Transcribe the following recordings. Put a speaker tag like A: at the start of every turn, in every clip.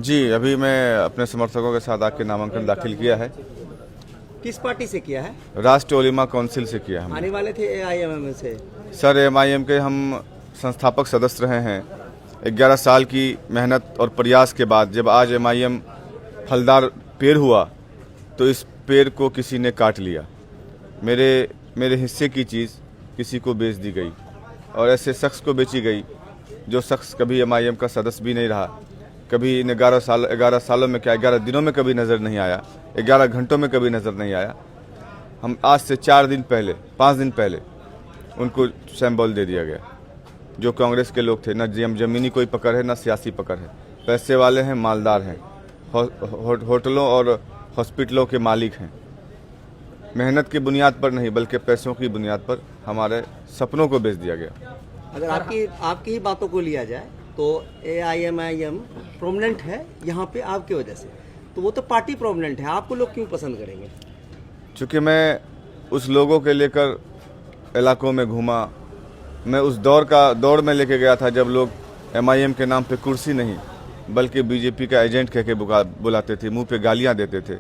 A: जी, अभी मैं अपने समर्थकों के साथ आके नामांकन दाखिल किया है।
B: किस पार्टी से किया है?
A: राष्ट्रीय ओलिमा काउंसिल से किया है।
B: आने वाले थे एआईएमएम से?
A: सर, एमआईएम के हम संस्थापक सदस्य रहे हैं। 11 साल की मेहनत और प्रयास के बाद जब आज एमआईएम फलदार पेड़ हुआ तो इस पेड़ को किसी ने काट लिया। मेरे हिस्से की चीज़ किसी को बेच दी गई और ऐसे शख्स को बेची गई जो शख्स कभी एमआईएम का सदस्य भी नहीं रहा, कभी इन 11 सालों में क्या 11 दिनों में कभी नज़र नहीं आया, 11 घंटों में कभी नज़र नहीं आया। हम आज से 5 दिन पहले उनको सिंबल दे दिया गया। जो कांग्रेस के लोग थे, न जमीनी कोई पकड़ है, न सियासी पकड़ है, पैसे वाले हैं, मालदार हैं, होटलों और हॉस्पिटलों के मालिक हैं। मेहनत की बुनियाद पर नहीं बल्कि पैसों की बुनियाद पर हमारे सपनों को बेच दिया गया।
B: अगर आपकी ही बातों को लिया जाए तो एआईएमआईएम प्रोमिनेंट है यहाँ पे आपकी वजह से, तो वो तो पार्टी प्रोमिनेंट है, आपको लोग क्यों पसंद करेंगे?
A: चूँकि मैं उस लोगों के लेकर इलाकों में घूमा, मैं उस दौर में लेके गया था जब लोग एमआईएम के नाम पे कुर्सी नहीं बल्कि बीजेपी का एजेंट कह के बुलाते थे, मुंह पे गालियां देते थे।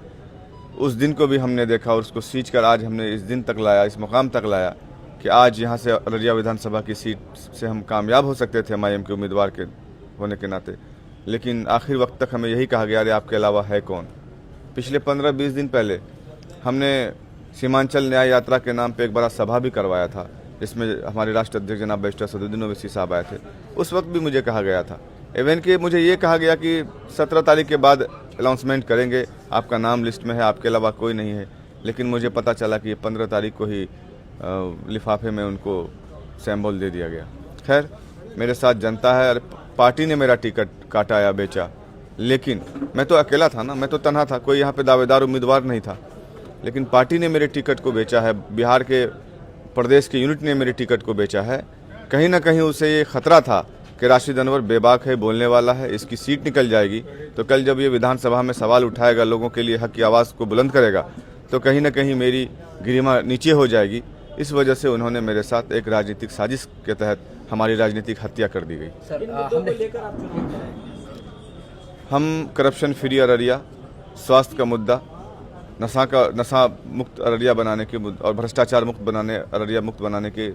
A: उस दिन को भी हमने देखा और उसको सींच कर आज हमने इस दिन तक लाया, इस मुकाम तक लाया कि आज यहाँ से अररिया विधानसभा की सीट से हम कामयाब हो सकते थे एमआईएम के उम्मीदवार के होने के नाते, लेकिन आखिर वक्त तक हमें यही कहा गया, अरे आपके अलावा है कौन। पिछले 15-20 दिन पहले हमने सीमांचल न्याय यात्रा के नाम पे एक बड़ा सभा भी करवाया था, जिसमें हमारे राष्ट्रीय अध्यक्ष जनाब बैरिस्टर सदरुद्दीन ओवैसी साहब आए थे। उस वक्त भी मुझे कहा गया था, इवन कि मुझे ये कहा गया कि 17 तारीख के बाद अनाउंसमेंट करेंगे, आपका नाम लिस्ट में है, आपके अलावा कोई नहीं है। लेकिन मुझे पता चला कि 15 तारीख को ही लिफाफे में उनको सिंबल दे दिया गया। खैर, मेरे साथ जनता है, पार्टी ने मेरा टिकट काटा या बेचा, लेकिन मैं तो अकेला था ना, मैं तो तन्हा था, कोई यहाँ पे दावेदार उम्मीदवार नहीं था। लेकिन पार्टी ने मेरे टिकट को बेचा है, बिहार के प्रदेश के यूनिट ने मेरे टिकट को बेचा है। कहीं ना कहीं उसे ये खतरा था कि राशिद अनवर बेबाक है, बोलने वाला है, इसकी सीट निकल जाएगी, तो कल जब ये विधानसभा में सवाल उठाएगा, लोगों के लिए हक की आवाज़ को बुलंद करेगा, तो कहीं ना कहीं मेरी गरिमा नीचे हो जाएगी। इस वजह से उन्होंने मेरे साथ एक राजनीतिक साजिश के तहत हमारी राजनीतिक हत्या कर दी गई। हम करप्शन फ्री अररिया, स्वास्थ्य का मुद्दा, नशा मुक्त अररिया बनाने के और भ्रष्टाचार मुक्त बनाने, अररिया मुक्त बनाने के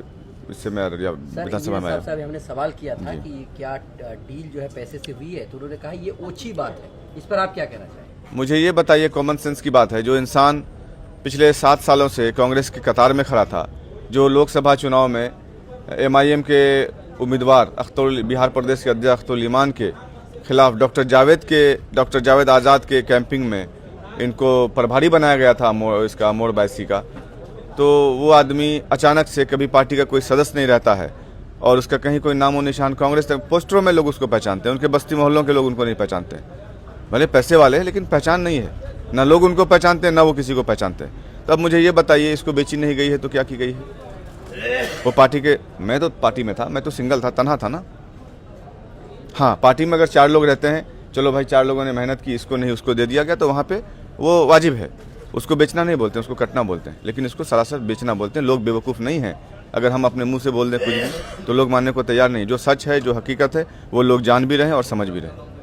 A: इससे मैं अररिया विधानसभा में आया।
C: साहब, हमने सवाल किया था कि क्या डील जो है पैसे से हुई है, तो उन्होंने कहा ये ओछी बात है। इस पर आप क्या कहना चाहेंगे?
A: मुझे ये बताइए, कॉमन सेंस की बात है, जो इंसान पिछले 7 सालों से कांग्रेस की कतार में खड़ा था, जो लोकसभा चुनाव में एमआईएम के उम्मीदवार बिहार प्रदेश के अध्यक्ष अख्तरुल ईमान के खिलाफ डॉक्टर जावेद आज़ाद के कैंपिंग में इनको प्रभारी बनाया गया था मोड़ बैसी का, तो वो आदमी अचानक से, कभी पार्टी का कोई सदस्य नहीं रहता है और उसका कहीं कोई नामो निशान, कांग्रेस तक पोस्टरों में लोग उसको पहचानते हैं, उनके बस्ती मोहल्लों के लोग उनको नहीं पहचानते। भले पैसे वाले हैं लेकिन पहचान नहीं है, ना लोग उनको पहचानते हैं ना वो किसी को पहचानते हैं। तो अब मुझे ये बताइए, इसको बेची नहीं गई है तो क्या की गई है? वो पार्टी के, मैं तो पार्टी में था, मैं तो सिंगल था, तन्हा था ना। हाँ, पार्टी में अगर 4 लोग रहते हैं, चलो भाई 4 लोगों ने मेहनत की, इसको नहीं उसको दे दिया गया, तो वहाँ पे वो वाजिब है। उसको बेचना नहीं बोलते, उसको कटना बोलते हैं, लेकिन इसको सरासर बेचना बोलते हैं। लोग बेवकूफ़ नहीं हैं, अगर हम अपने मुंह से बोल दें कुछ भी तो लोग मानने को तैयार नहीं। जो सच है, जो हकीकत है, वो लोग जान भी रहे हैं और समझ भी रहे हैं।